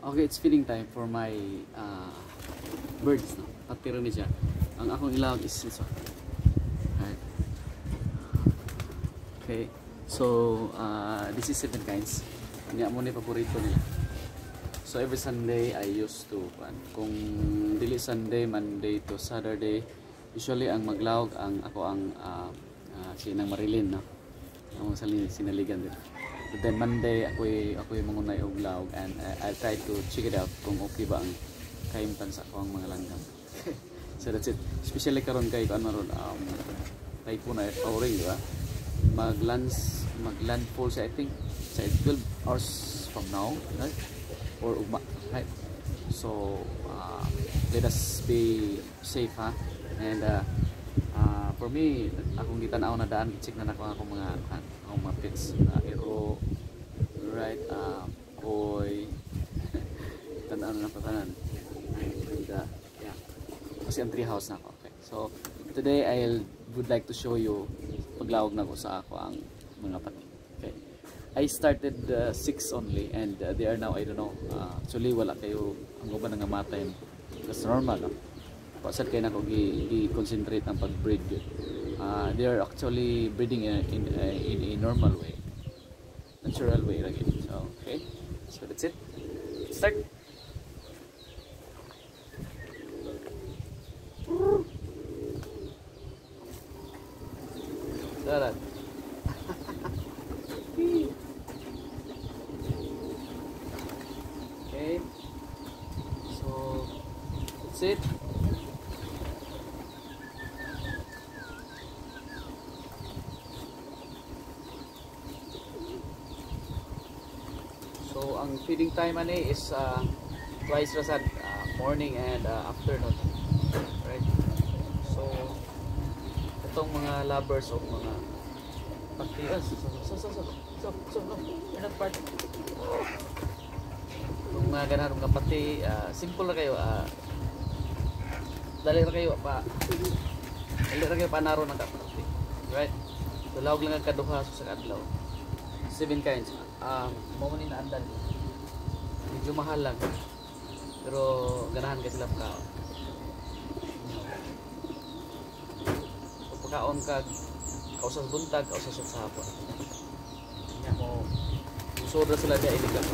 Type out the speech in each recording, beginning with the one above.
Okay, it's feeding time for my birds. No? Patiro ni siya. Ang akong ilawag is this one. Right. Okay, so this is 7 kinds. Kanya mo ni paborito nila. So every Sunday I used to kung dili Sunday, Monday to Saturday, usually ang maglawag ang ako ang sinang Marilyn, no. Ang sinaligan din. But then Monday ako'y mangunay og lawag, and I'll try to check it out kung okay ba ang kaimtan sa ako ang mga langgam. So that's it. Especially karon kay kuan maron typhoon na powering, di ba? Maglandfall siya, I think sa 12 hours from now, right? Or right? So let us be safe, ha? And for me, akong gitanaw na daan, check na nako akong mga pets, ero, right, koi, tandaan na patanan. And yeah, kasi ang tree house na ako. Okay, so today I would like to show you paglawag na ko sa ako ang mga pati. Okay, I started 6 only, and they are now, I don't know, actually wala kayo ang uban nga matay, that's normal, no? Pasad kayo na ko i-concentrate ang pag-breed. They are actually breeding in a normal way, natural way lagi. So okay, so that's it. Start. Darat. Okay, so that's it. So ang feeding time ani is twice rasad, morning and afternoon, right? So itong mga lovers of mga patias, not part. Kung mga ganun mga pati, simple na kayo, dali na kayo pa naro ng kapati, right? Dalawag lang ang kaduha sa kadlaw. 7 kinds. Mo ni na andan. Medyo mahal lang. Pero ganahan ka sila ka. Pagkaon ka kausas buntag, kausas sa hapon. Nya mo usoda sila dia iniga.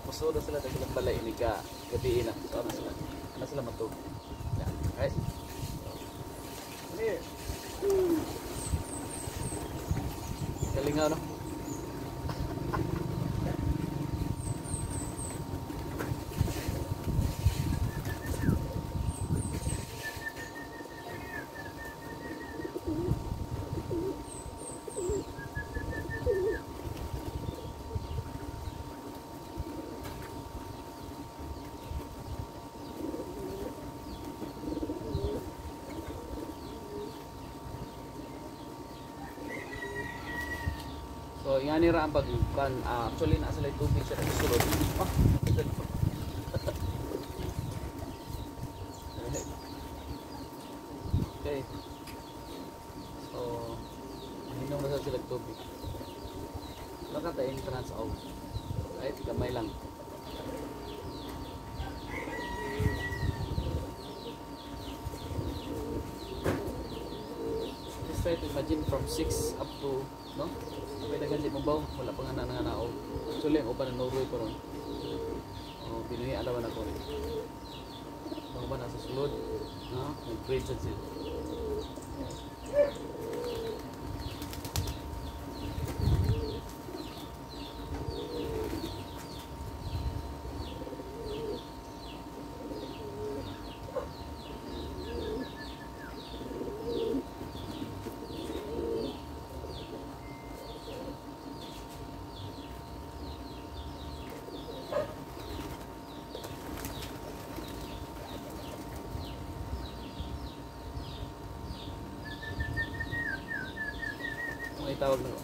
Usoda sila dia sila balay iniga gabi na. Ano sila matug. Yeah, right? Come here. Galingaw, no? So yan nira ang pagkukan, actually nasa lay tubig siya sa sulod. Okay. So hinom na sila tubig. Baka tayo entrance out. Right, gamay lang. Just try to imagine from 6 up to, no? May dagan di mabaw, wala pa nga nanganao. Actually, ang upa na Norway pa ron. Pinuhi alawan ako rin. Mga ba nasa sulod, no? Nag-breed siya sila. Tawag na ko.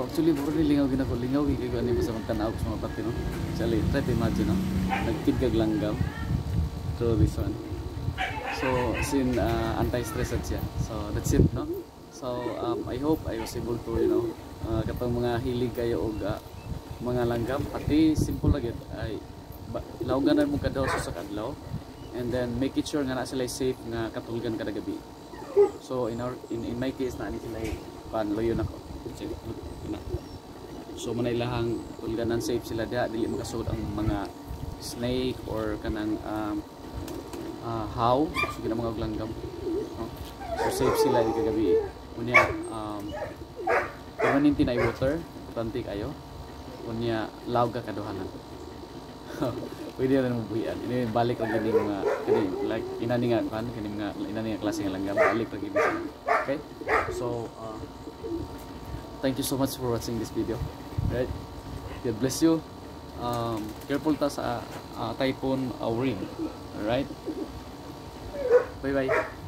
So actually bro lingaw ginako lingaw kay ani ba sa tanaw sa mga pati no. Actually try to imagine no. Nagpidgag langgam. So this one. So sin anti-stress siya. So that's it no. So I hope I was able to katong mga hilig kayo og mga langgam pati simple lang ay lawganan mo kada sa kadlaw and then make it sure nga na sila safe nga katulgan kada gabi. So in my case na ani sila loyo nako. So manay lahang tulganan safe sila diha dili makasud ang mga snake or kanang how so gina mga langgam. So safe sila di kagabi. Unya permanente na water, importante kayo. Unya lawg ka kaduhanan. Pwede rin mo buhian. Ini balik lagi ni mga kini like inani nga kan kini mga inani nga klase nga langgam balik lagi ni. Okay? So thank you so much for watching this video. Right? God bless you. Careful ta sa typhoon Aurin. Alright? Bye bye.